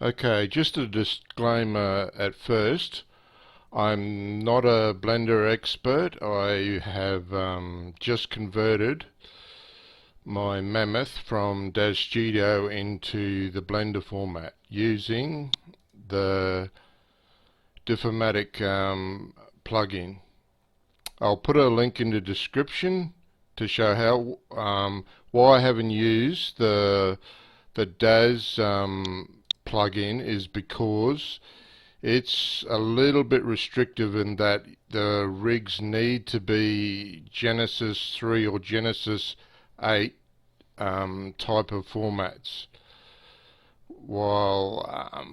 Okay, just a disclaimer at first. I'm not a Blender expert. I have just converted my Mammoth from DAZ Studio into the Blender format using the Deformatic plugin. I'll put a link in the description to show how why I haven't used the DAZ plugin is because it's a little bit restrictive in that the rigs need to be Genesis 3 or Genesis 8 type of formats, while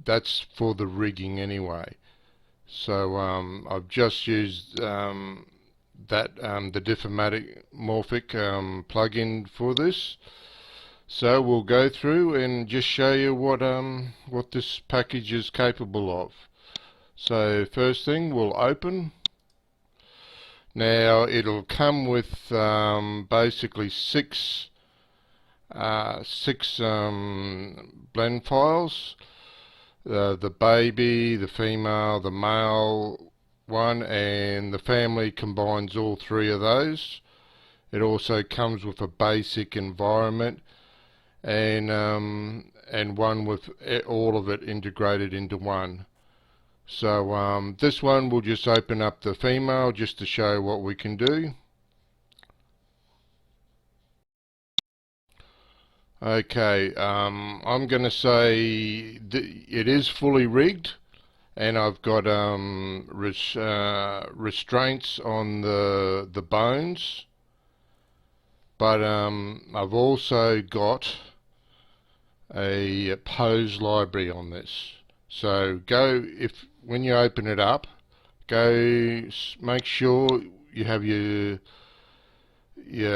that's for the rigging anyway. So I've just used the Deformatic Morphic plugin for this. So we'll go through and just show you what this package is capable of. So first thing, we'll open. Now it'll come with basically six blend files. The baby, the female, the male one, and the family combines all three of those. It also comes with a basic environment and one with all of it integrated into one. So this one we'll just open up the female just to show what we can do. Okay, I'm going to say it is fully rigged, and I've got restraints on the bones, but I've also got a pose library on this. So when you open it up, make sure you have your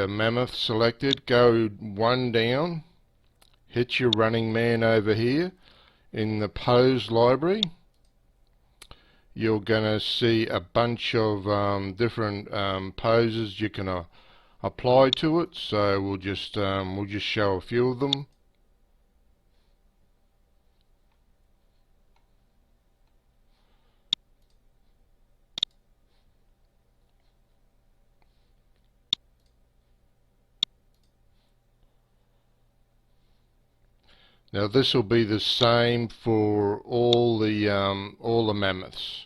mammoth selected. Go one down, hit your running man over here in the pose library. You're going to see a bunch of different poses you can apply to it. So we'll just show a few of them. Now this will be the same for all the mammoths.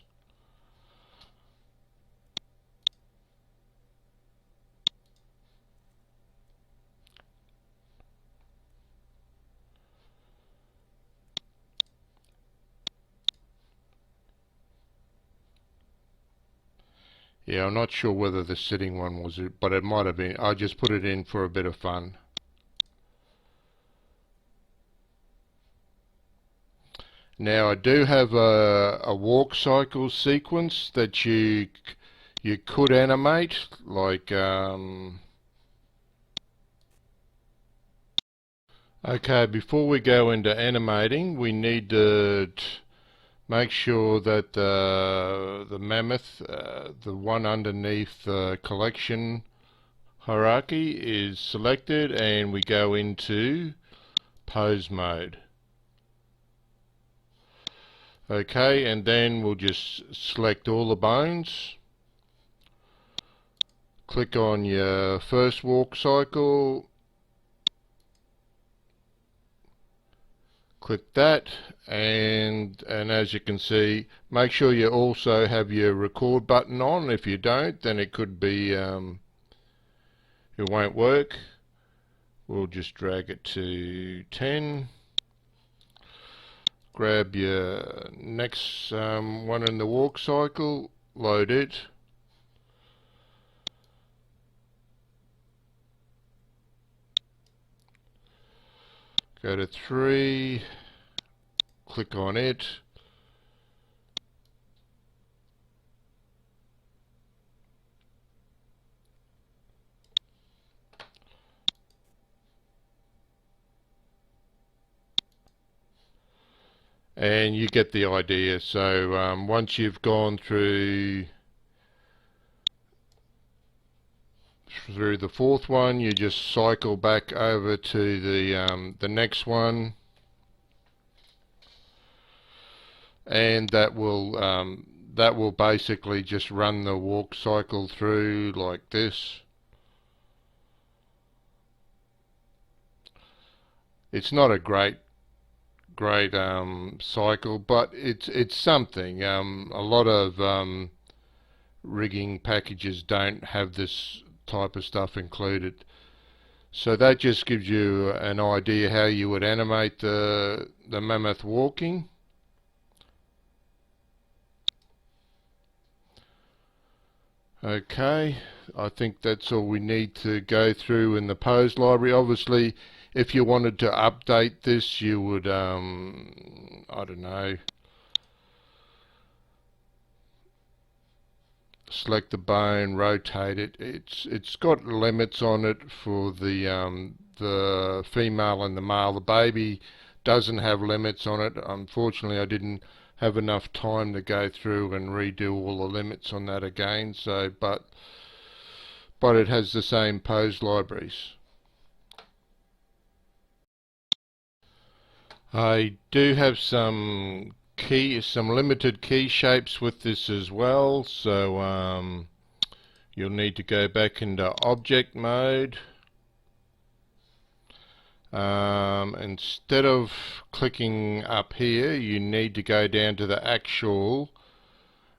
Yeah, I'm not sure whether the sitting one was it, but it might have been. I just put it in for a bit of fun. Now I do have a walk cycle sequence that you could animate, like okay, before we go into animating, we need to make sure that the mammoth, the one underneath the collection hierarchy, is selected, and we go into pose mode. Okay, and then we'll just select all the bones. Click on your first walk cycle. Click that, and as you can see, make sure you also have your record button on. If you don't, then it could be it won't work. We'll just drag it to 10. Grab your next one in the walk cycle, load it. Go to 3, click on it. And you get the idea. So once you've gone through the fourth one, you just cycle back over to the next one, and that will basically just run the walk cycle through like this. It's not a great cycle, but it's something. A lot of rigging packages don't have this type of stuff included. So that just gives you an idea how you would animate the mammoth walking. Okay, I think that's all we need to go through in the pose library. Obviously, if you wanted to update this, you would, I don't know, select the bone, rotate it. It's got limits on it for the female and the male. The baby doesn't have limits on it. Unfortunately, I didn't have enough time to go through and redo all the limits on that again. So, but it has the same pose libraries. I do have some limited key shapes with this as well. So you'll need to go back into object mode. Instead of clicking up here, you need to go down to the actual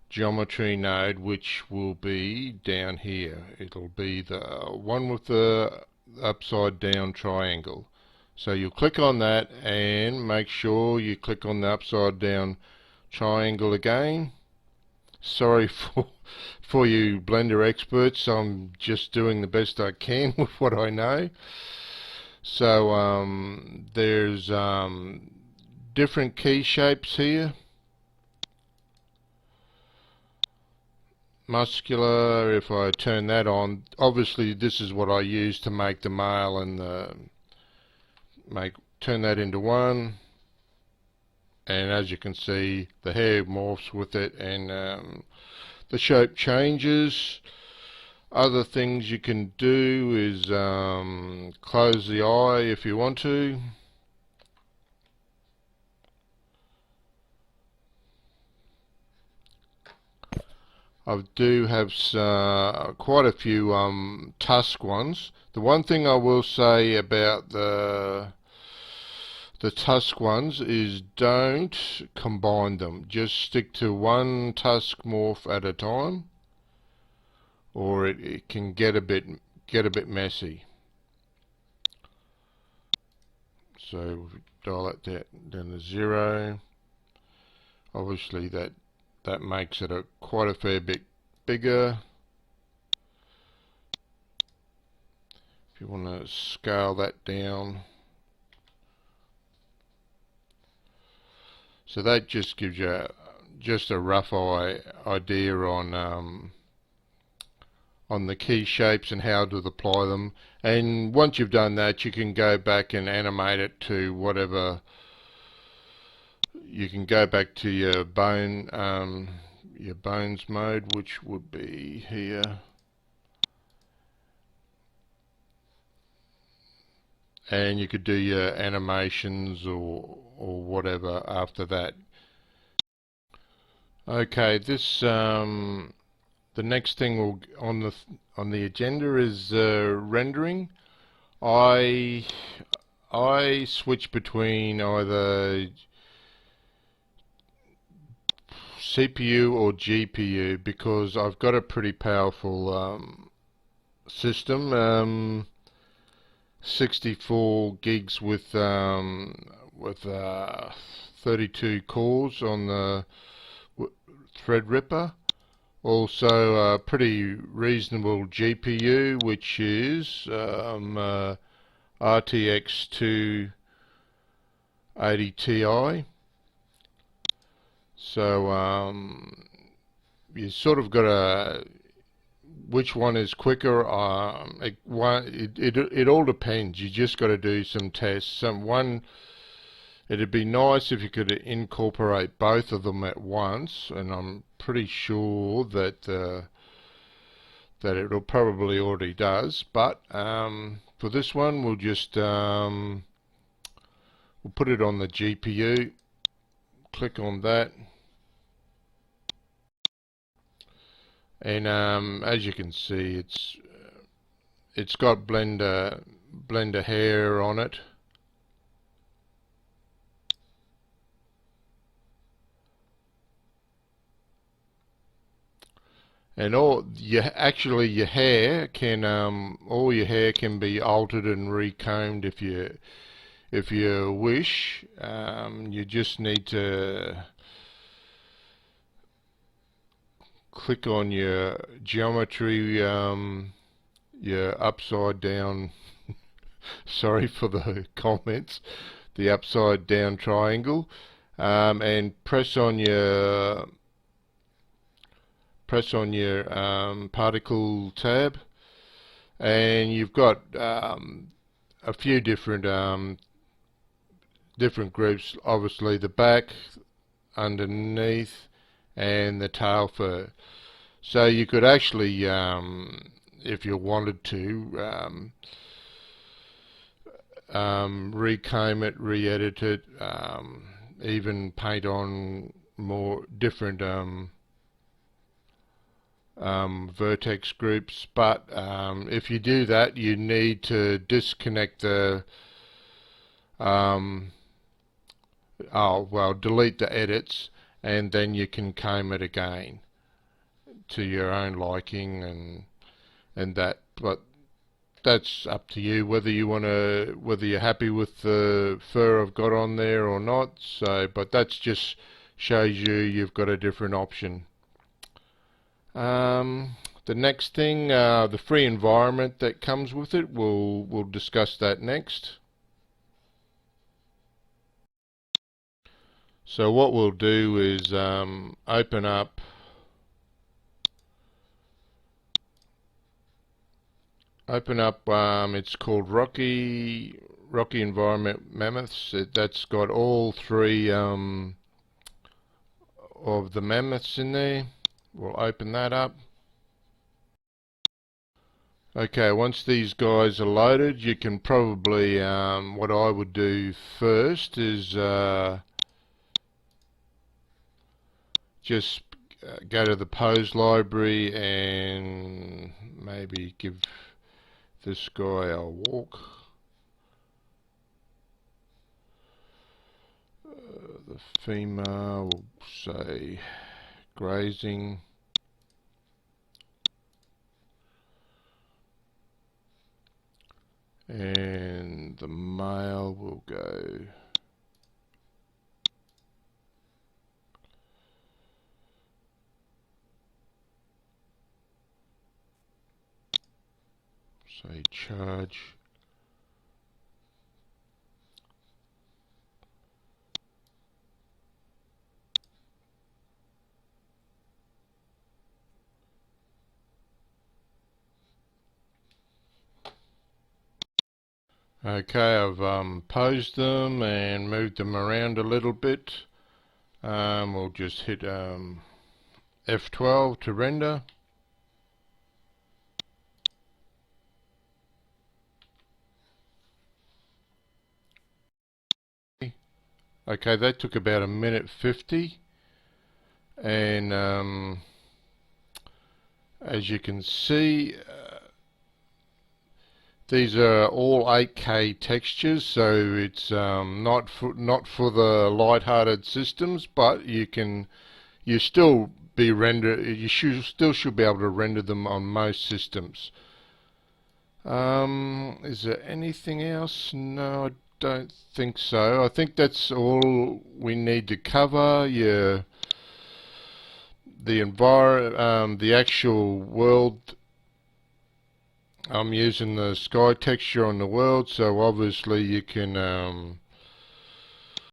geometry node, which will be down here. It'll be the one with the upside down triangle. So you'll click on that and make sure you click on the upside down triangle again. Sorry for you Blender experts, I'm just doing the best I can with what I know. So there's different key shapes here. Muscular, if I turn that on, obviously this is what I use to make the male and turn that into one, and as you can see the hair morphs with it, and the shape changes. Other things you can do is close the eye if you want to. I do have quite a few tusk ones. The one thing I will say about the tusk ones is don't combine them. Just stick to one tusk morph at a time, or it can get a bit messy. So dial it down to 0. Obviously that makes it quite a fair bit bigger. If you want to scale that down. So that just gives you just a rough idea on the key shapes and how to apply them. And once you've done that, you can go back and animate it to whatever. You can go back to your bones mode, which would be here. And you could do your animations or whatever after that. Okay, this the next thing on the agenda is rendering. I switch between either CPU or GPU because I've got a pretty powerful system. 64 gigs with 32 cores on the Threadripper. Also a pretty reasonable GPU, which is RTX 280 Ti. So you sort of got a which one is quicker. It all depends. You just got to do some tests. It'd be nice if you could incorporate both of them at once, and I'm pretty sure that it'll probably already does. But for this one, we'll just we'll put it on the GPU. Click on that. And as you can see, it's got blender hair on it. And actually your hair can all your hair can be altered and recombed if you wish. You just need to click on your geometry, your upside down. Sorry for the comments. The upside down triangle, and press on your particle tab, and you've got a few different groups. Obviously, the back, underneath, and the tail fur. So you could actually, if you wanted to, reclaim it, re-edit it, even paint on more different vertex groups. But if you do that, you need to disconnect the delete the edits, and then you can comb it again to your own liking and that. But that's up to you whether you're happy with the fur I've got on there or not. So, but that's just shows you've got a different option. The next thing, the free environment that comes with it, we'll discuss that next. So what we'll do is open up it's called Rocky Environment Mammoths. That's got all three of the mammoths in there. We'll open that up. Okay, once these guys are loaded, you can probably, what I would do first is just go to the pose library and maybe give this guy a walk. The femur, will say grazing. And the male will go say charge. Okay, I've posed them and moved them around a little bit. We'll just hit F12 to render. Okay, that took about 1:50, and as you can see, these are all 8K textures, so it's not for the light-hearted systems, but you still be should be able to render them on most systems. Is there anything else? No, I don't think so. I think that's all we need to cover. Yeah, the actual world. I'm using the sky texture on the world, so obviously you can